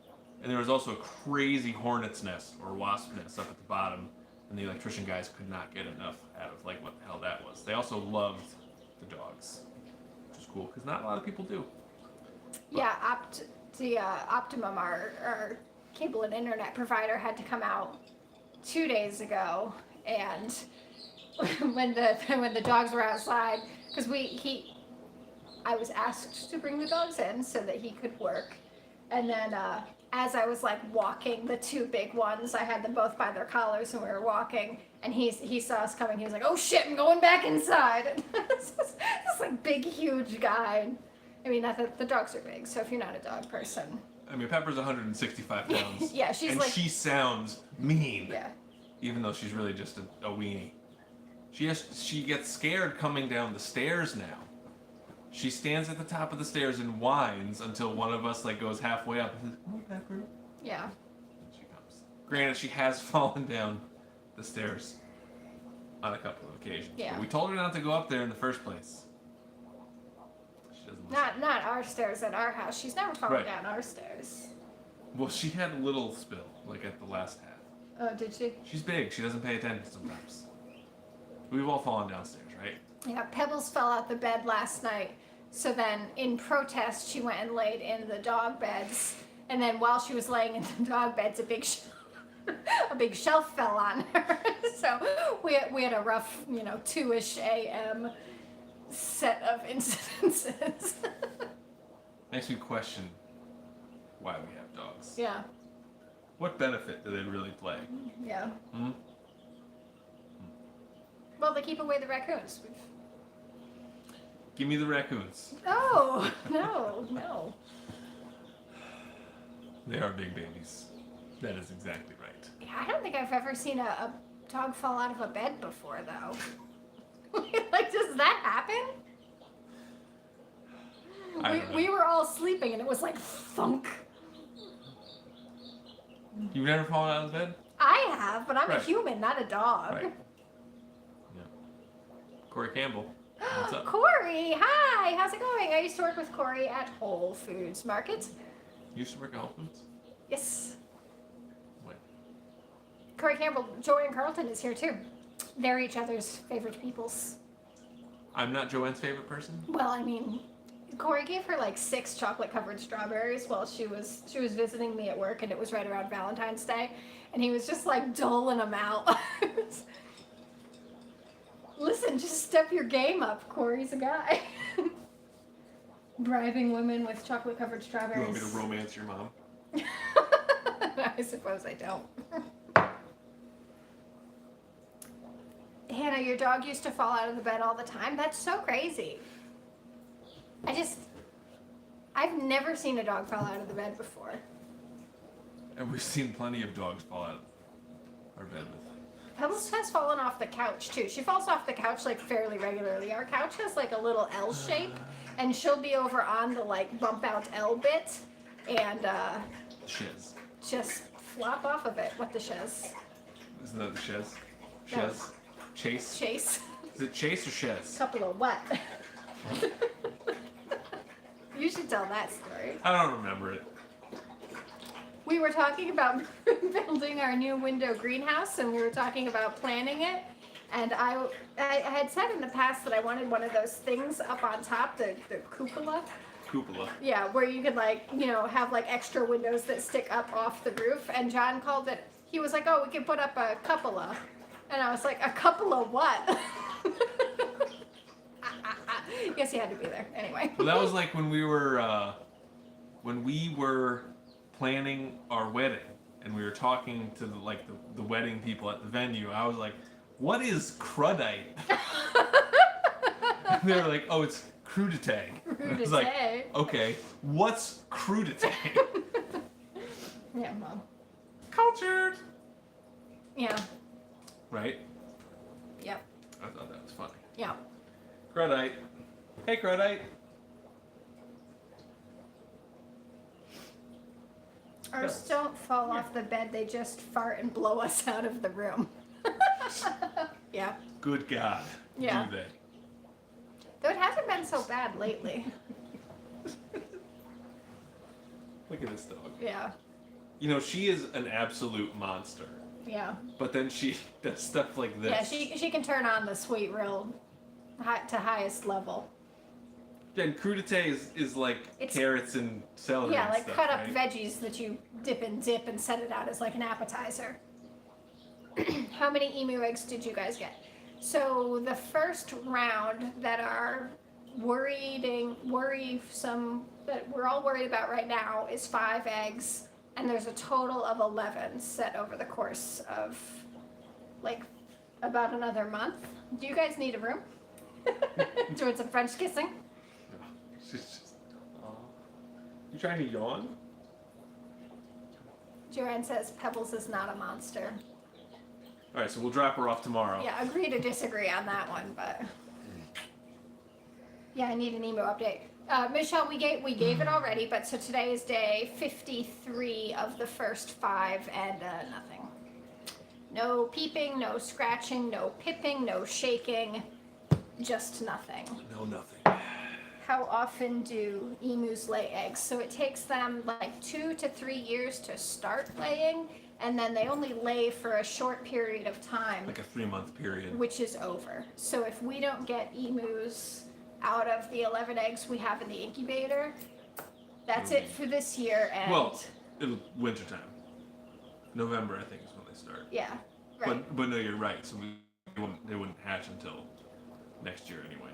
And there was also a crazy hornet's nest or wasp nest up at the bottom, and the electrician guys could not get enough out of like what the hell that was. They also loved the dogs, which is cool because not a lot of people do. Yeah, Optimum, our cable and internet provider, had to come out 2 days ago, and when the dogs were outside, because I was asked to bring the dogs in so that he could work, and then as I was like walking the two big ones, I had them both by their collars, and we were walking, and he saw us coming. He was like, "Oh shit, I'm going back inside." this like big, huge guy. I mean, not that the dogs are big, so if you're not a dog person. I mean, Pepper's 165 pounds. Yeah, she's and like. she sounds mean. Yeah. Even though she's really just a weenie. She gets scared coming down the stairs now. She stands at the top of the stairs and whines until one of us like goes halfway up and says, "Come on, Pepper." Yeah. And she comes. Granted, she has fallen down the stairs on a couple of occasions. Yeah. But we told her not to go up there in the first place. She doesn't listen. Not our stairs at our house. She's never fallen Right. down our stairs. Well, she had a little spill, like at the last half. Oh, did she? She's big. She doesn't pay attention sometimes. We've all fallen downstairs, right? Yeah, Pebbles fell out the bed last night. So then, in protest, she went and laid in the dog beds. And then while she was laying in the dog beds, a big shelf fell on her. So we had a rough, 2-ish a.m. set of incidences. Makes me question why we have dogs. Yeah, What benefit do they really play? yeah. Hmm? Well, they keep away the raccoons. Give me the raccoons. Oh, no. They are big babies. That is exactly right. Yeah, I don't think I've ever seen a dog fall out of a bed before, though. Like, does that happen? I don't know. We were all sleeping, and it was like thunk. You've never fallen out of bed? I have, but I'm a Right. human, not a dog. Right. Yeah. Corey Campbell. What's up? Corey, hi, how's it going? I used to work with Corey at Whole Foods Market. You used to work at Whole Foods? Yes. When? Corey Campbell, Joanne Carlton is here too. They're each other's favorite peoples. I'm not Joanne's favorite person? Well, I mean, Corey gave her like 6 chocolate-covered strawberries while she was visiting me at work, and it was right around Valentine's Day, and he was just like doling them out. Listen, just step your game up. Corey's a guy. Bribing women with chocolate-covered You strawberries. want me to romance your mom? I suppose I don't. Hannah, your dog used to fall out of the bed all the time. That's so crazy. I've never seen a dog fall out of the bed before. And we've seen plenty of dogs fall out of our bed with. Pebbles has fallen off the couch too. She falls off the couch like fairly regularly. Our couch has like a little L shape, and she'll be over on the like bump out L bit, and Shiz. just flop off of it. What the shiz? Isn't that the Shiz? No. Shiz? Chase? Chase. Is it Chase or Shiz? Couple of what? You should tell that story. I don't remember it. We were talking about building our new window greenhouse, and we were talking about planning it. And I had said in the past that I wanted one of those things up on top, the cupola. Cupola. Yeah, where you could have like extra windows that stick up off the roof. And John called it. He was like, "Oh, we can put up a cupola," and I was like, "A cupola what?" Guess he had to be there anyway. Well, that was like when we were planning our wedding. and we were talking to the wedding people at the venue, I was like, "What is crudite?" And they were like, "Oh, it's crudité." I was like, "Okay, what's crudité?" Yeah, Mom. Cultured. Yeah. Right? Yep. I thought that was funny. Yeah. Crudite. Hey, crudite. Ours don't fall off the bed, they just fart and blow us out of the room. Yeah. Good God. Yeah. Do they? Though it hasn't been so bad lately. Look at this dog. Yeah. You know, she is an absolute monster. Yeah. But then she does stuff like this. Yeah, she can turn on the sweet real to highest level. And crudité is like It's- carrots and celery. Yeah, and like stuff, cut up right? veggies that you dip and set it out as like an appetizer. How many emu eggs did you guys get? So the first round that are worrisome that we're all worried about right now is 5 eggs, and there's a total of 11 set over the course of like about another month. Do you guys need a room? Doing some French kissing? She's just. Aw. You trying to yawn? Joanne says Pebbles is not a monster. All right, so we'll drop her off tomorrow. Yeah, agree to disagree on that one, but yeah, I need an emo update. Michelle, we gave it already, but so today is day 53 of the first 5, and nothing. No peeping, no scratching, no pipping, no shaking, just nothing. No, nothing. How often do emus lay eggs? So it takes them like 2 to 3 years to start laying, and then they only lay for a short period of time, Like a 3-month period. which is over. So if we don't get emus out of the 11 eggs we have in the incubator, that's it for this year. And Well, it'll wintertime. November, I think, is when they start. yeah, right. But no, you're right. So they wouldn't hatch until next year anyway.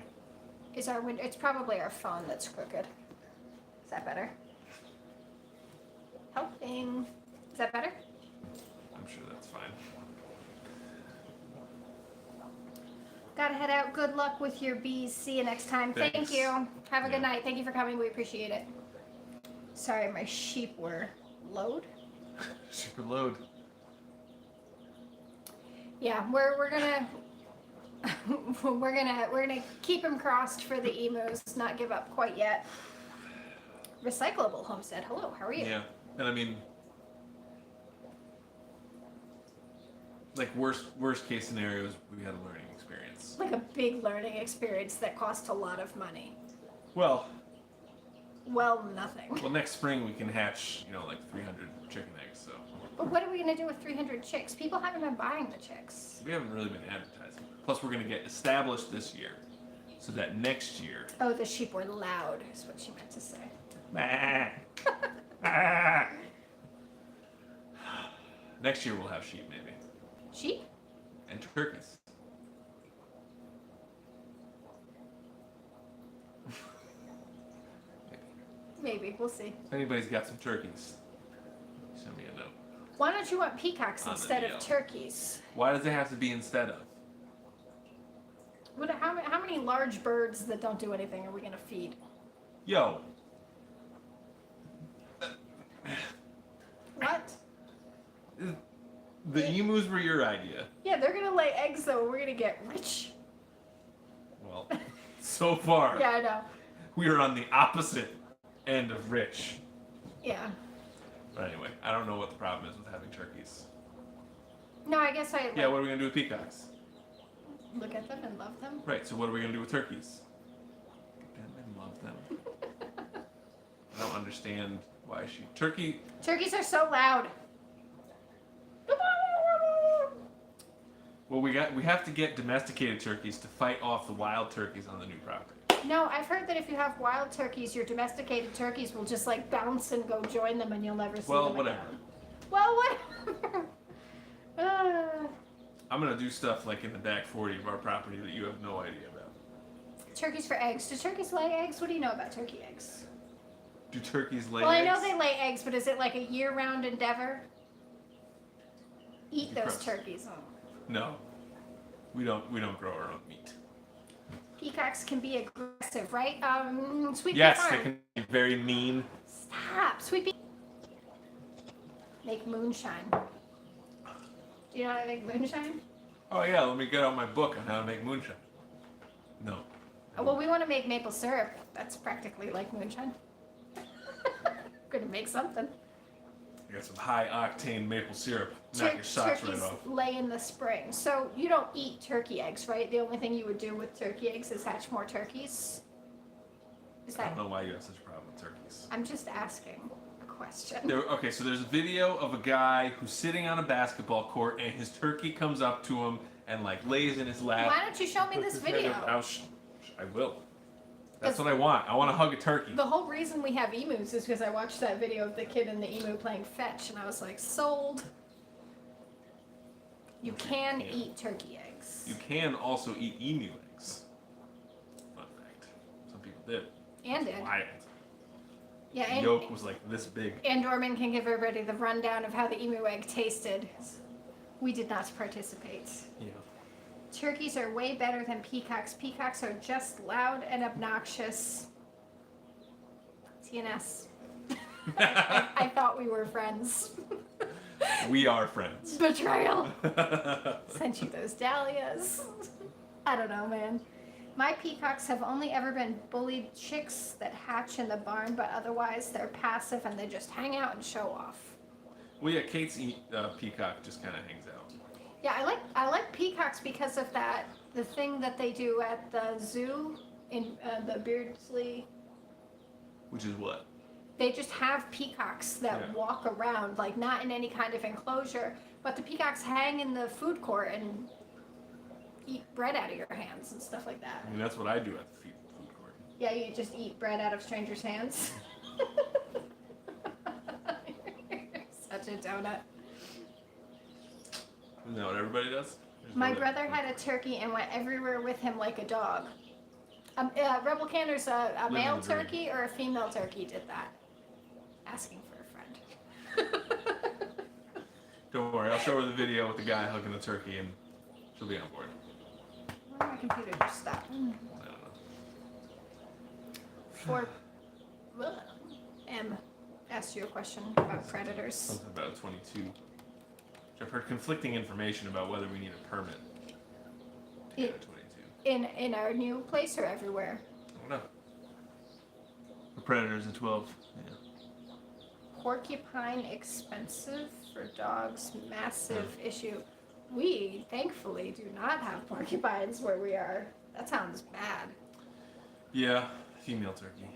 Is our it's probably our phone that's crooked. Is that better? Helping. Is that better? I'm sure that's fine. Gotta head out. Good luck with your bees. See you next time. Thank Thanks. you. Have a good Yeah. night. Thank you for coming. We appreciate it. Sorry, my sheep were load. Super load. Yeah, we're gonna we're gonna keep them crossed for the emus. Not give up quite yet. Recyclable Homestead. Hello. How are you? Yeah, and I mean, like worst case scenarios, we had a learning experience. Like a big learning experience that cost a lot of money. Well, Nothing. well, next spring we can hatch, like 300 chicken eggs. So But what are we gonna do with 300 chicks? People haven't been buying the chicks. we haven't really been advertising. Plus, we're gonna get established this year, so that next year. Oh, the sheep were loud, is what she meant to say. Next year we'll have sheep maybe, Sheep? and turkeys. Maybe. We'll see. If anybody's got some turkeys, send me a note. Why don't you want peacocks On the instead deal. of turkeys? Why does it have to be instead of? How many large birds that don't do anything are we gonna feed? Yo, What? the emus were your idea. Yeah, they're gonna lay eggs though. We're gonna get rich. Well, so far Yeah, I know. we are on the opposite end of rich. Yeah. But anyway, I don't know what the problem is with having turkeys. No, I guess I Yeah, what are we gonna do with peacocks? look at them and love them. Right. So what are we gonna do with turkeys? Look at them and love them. I don't understand why turkey. Turkeys are so loud. Well, we have to get domesticated turkeys to fight off the wild turkeys on the new property. No, I've heard that if you have wild turkeys, your domesticated turkeys will just like bounce and go join them, and you'll never see Well, them whatever. again. Well, whatever. I'm gonna do stuff like in the back 40 of our property that you have no idea about. Turkeys for eggs. Do turkeys lay eggs? What do you know about turkey eggs? Do turkeys lay Well, eggs? I know they lay eggs, but is it like a year-round endeavor? eat those Gross. turkeys. No, we don't grow our own meat. Peacocks can be aggressive, right? Sweet Pea Yes, Farm. they can be very mean. Stop, Sweet Pea. Make moonshine. Do you know how to make moonshine? Oh yeah, let me get out my book on how to make moonshine. No. Well, we want to make maple syrup. That's practically like moonshine. Gonna make something. I got some high octane maple syrup. Knock your socks right Turkeys off. lay in the spring, so you don't eat turkey eggs, right? The only thing you would do with turkey eggs is hatch more turkeys. Is I that? don't know why you have such a problem with turkeys. I'm just asking a question. Okay, so there's a video of a guy who's sitting on a basketball court and his turkey comes up to him and like lays in his lap. Why don't you show me puts this his head video? up. I will. That's what I want. I want to hug a turkey. The whole reason we have emus is because I watched that video of the kid and the emu playing fetch, and I was like, sold. You can eat turkey eggs. You can also eat emu eggs. Fun fact. Some people did. And did. Wild. Yeah, The and, yolk was like this big. and Dorman can give everybody the rundown of how the emu egg tasted. We did not participate. Yeah. Turkeys are way better than peacocks. Peacocks are just loud and obnoxious. TNS. I thought we were friends. We are friends. Betrayal. Sent you those dahlias. I don't know, man. My peacocks have only ever been bullied chicks that hatch in the barn, but otherwise they're passive and they just hang out and show off. Well, yeah, Kate's peacock just kind of hangs out. Yeah, I like peacocks because of the thing that they do at the zoo in the Beardsley. Which is what? They just have peacocks that Yeah. walk around, like not in any kind of enclosure, but the peacocks hang in the food court and eat bread out of your hands and stuff like that. I mean, that's what I do at the food court. Yeah, you just eat bread out of strangers' hands. Such a donut. Isn't that what everybody does? My brother had a turkey and went everywhere with him like a dog. Rebel Cander's a Living male the dream. turkey or a female turkey did that? Asking for a friend. Don't worry, I'll show her the video with the guy hugging the turkey and she'll be on board. Why my computer just stopped? I don't know. For M asked you a question about predators. Something about 22. I've heard conflicting information about whether we need a permit to get a 22. In our new place or everywhere? I don't know. The predators at 12. Yeah. Porcupine expensive for dogs, massive issue. We thankfully do not have porcupines where we are. That sounds bad. Yeah, female turkey.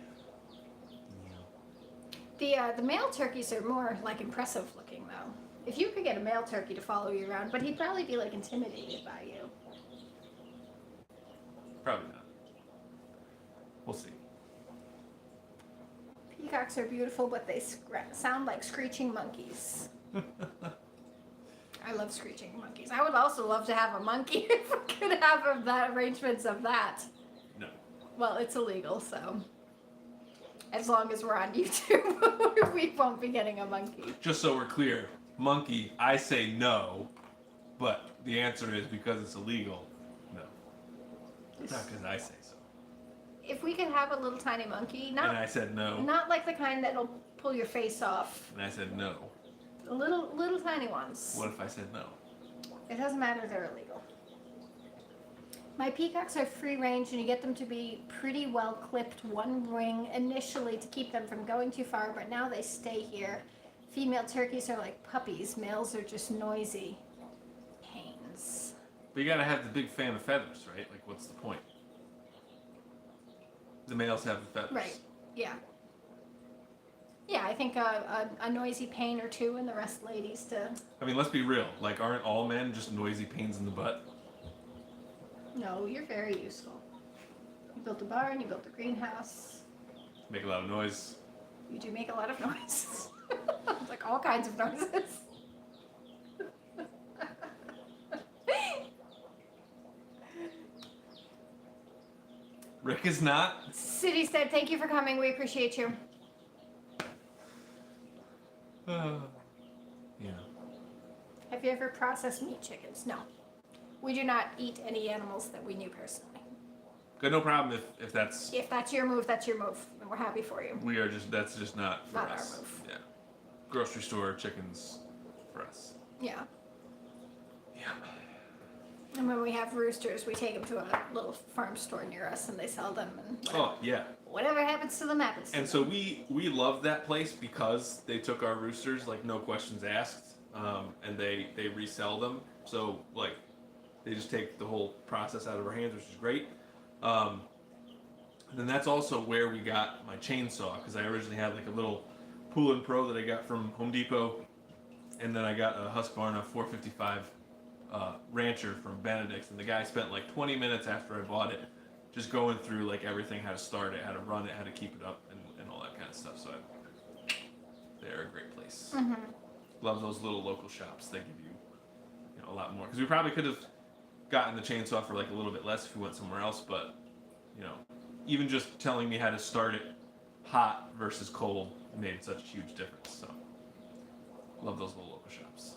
The male turkeys are more like impressive looking though. If you could get a male turkey to follow you around, but he'd probably be like intimidated by you. Probably not. We'll see. Peacocks are beautiful, but they sound like screeching monkeys. I love screeching monkeys. I would also love to have a monkey if we could have that arrangements of that. No. Well, it's illegal, so as long as we're on YouTube, we won't be getting a monkey. Just so we're clear, monkey, I say no, but the answer is because it's illegal, no. Not because I say so. If we could have a little tiny monkey, And not I said no, not like the kind that'll pull your face off. and I said no. Little tiny ones. What if I said no? It doesn't matter, they're illegal. My peacocks are free range and you get them to be pretty well clipped one ring initially to keep them from going too far, but now they stay here. Female turkeys are like puppies, males are just noisy. Pains. But you gotta have the big fan of feathers, right? Like, what's the point? The males have the feathers. Right, yeah. Yeah, I think a noisy pain or two and the rest ladies to... I mean, let's be real. Like, aren't all men just noisy pains in the butt? No, you're very useful. You built a barn, you built a greenhouse. Make a lot of noise. You do make a lot of noises. Like all kinds of noises. Rick is not. City said, thank you for coming. We appreciate you. Yeah. Have you ever processed meat chickens? No. We do not eat any animals that we knew personally. Good, no problem if that's. If that's your move, that's your move. And we're happy for you. We are just, that's just not for Not us. our move. Yeah. Grocery store chickens for us. Yeah. Yeah. And when we have roosters, we take them to a little farm store near us and they sell them. And Oh, yeah. whatever happens to them happens to And them. so we love that place because they took our roosters, like, no questions asked, and they resell them. So, like, they just take the whole process out of our hands, which is great. And then that's also where we got my chainsaw, because I originally had, like, a little Pull and Pro that I got from Home Depot, and then I got a Husqvarna 455 Rancher from Benedict's, and the guy spent like 20 minutes after I bought it just going through like everything, how to start it, how to run it, how to keep it up, and all that kind of stuff. So they're a great place. Mm-hmm. Love those little local shops. They give you know, a lot more, because we probably could have gotten the chainsaw for like a little bit less if we went somewhere else, but you know, even just telling me how to start it hot versus cold made such a huge difference. So love those little local shops.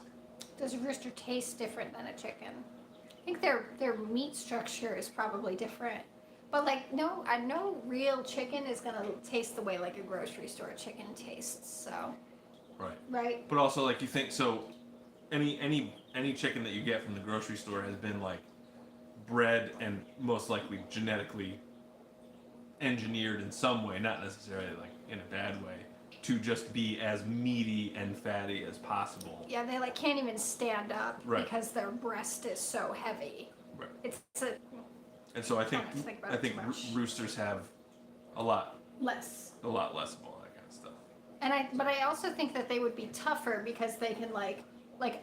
Does a rooster taste different than a chicken? I think their meat structure is probably different. But like no real chicken is gonna taste the way like a grocery store chicken tastes. So Right. right? But also, like, you think so any chicken that you get from the grocery store has been like bred and most likely genetically engineered in some way, not necessarily like in a bad way, to just be as meaty and fatty as possible. Yeah, they like can't even stand up Right. because their breast is so heavy. Right. It's a And so I think Don't think about I it think too much. roosters have a lot less. less of all that kind of stuff. But I also think that they would be tougher because they can like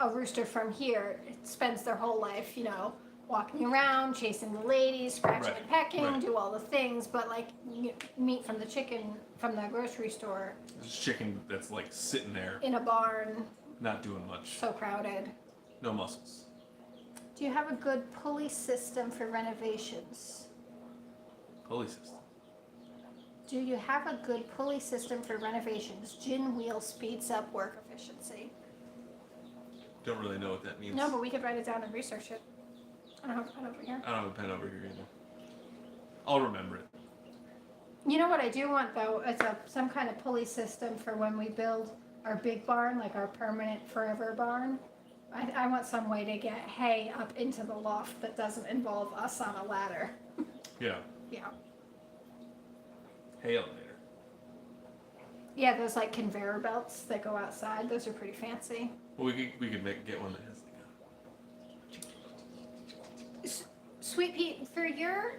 a rooster from here spends their whole life, you know, walking around, chasing the ladies, scratching Right, and pecking, right. do all the things. But like meat from the chicken from the grocery store There's chicken that's like sitting there, in a barn, not doing much, so crowded. no muscles. Do you have a good pulley system for renovations? Pulley system. Do you have a good pulley system for renovations? Gin wheel speeds up work efficiency. Don't really know what that means. No, but we could write it down and research it. I don't have a pen over here. I don't have a pen over here either. I'll remember it. You know what I do want though? It's some kind of pulley system for when we build our big barn, like our permanent forever barn. I want some way to get hay up into the loft that doesn't involve us on a ladder. Yeah. Yeah. Hay elevator. Yeah, those like conveyor belts that go outside. Those are pretty fancy. Well, we could get one that has like Sweet Pete, for your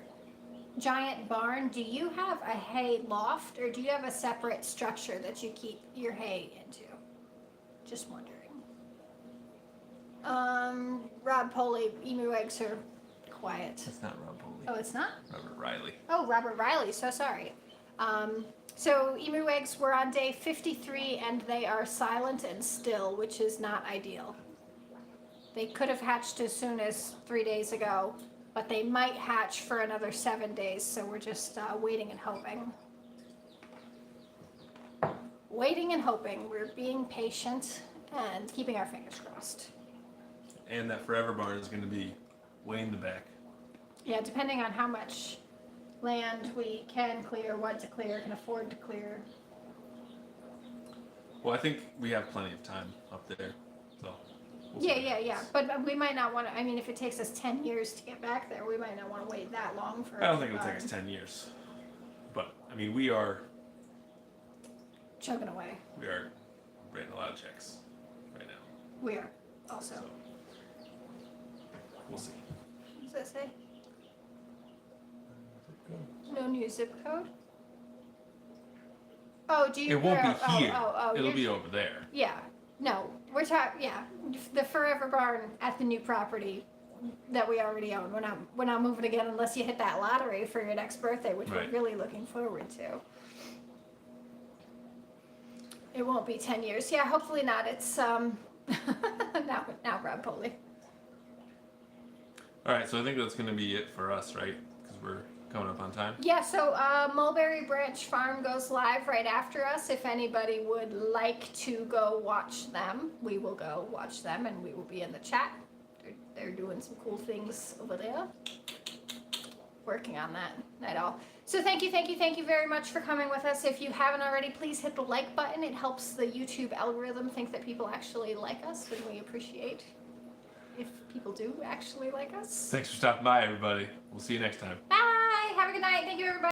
giant barn, do you have a hay loft or do you have a separate structure that you keep your hay into? Just wondering. Rob Poley, emu eggs are quiet. That's not Rob Poley. Oh, it's not? Robert Riley. Oh, Robert Riley, so sorry. So emu eggs were on day 53 and they are silent and still, which is not ideal. They could have hatched as soon as 3 days ago, but they might hatch for another 7 days, so we're just waiting and hoping. Waiting and hoping. We're being patient and keeping our fingers crossed. And that forever barn is going to be way in the back. Yeah, depending on how much land we can clear, want to clear, can afford to clear. Well, I think we have plenty of time up there, so. we'll see Yeah, what yeah, yeah. happens. But we might not want to, I mean, if it takes us 10 years to get back there, we might not want to wait that long for I don't think a it'll take us barn. 10 years, but I mean we are Chugging away. writing a lot of checks right now, We are also. so we'll see. What does that say? No new zip code? Oh, do you? It won't be oh, here. It'll you're- be over there. Yeah. No, we're talking. Yeah, the forever barn at the new property that we already own. We're not moving again unless you hit that lottery for your next birthday, which Right. we're really looking forward to. It won't be 10 years. Yeah, hopefully not. It's now Rob Poley. All right, so I think that's going to be it for us, right? Because we're coming up on time? Yeah, so Mulberry Branch Farm goes live right after us. If anybody would like to go watch them, we will go watch them and we will be in the chat. They're doing some cool things over there. Working on that at all. So thank you very much for coming with us. If you haven't already, please hit the like button. It helps the YouTube algorithm think that people actually like us, and we appreciate if people do actually like us. Thanks for stopping by, everybody. We'll see you next time. Bye! Have a good night. Thank you, everybody.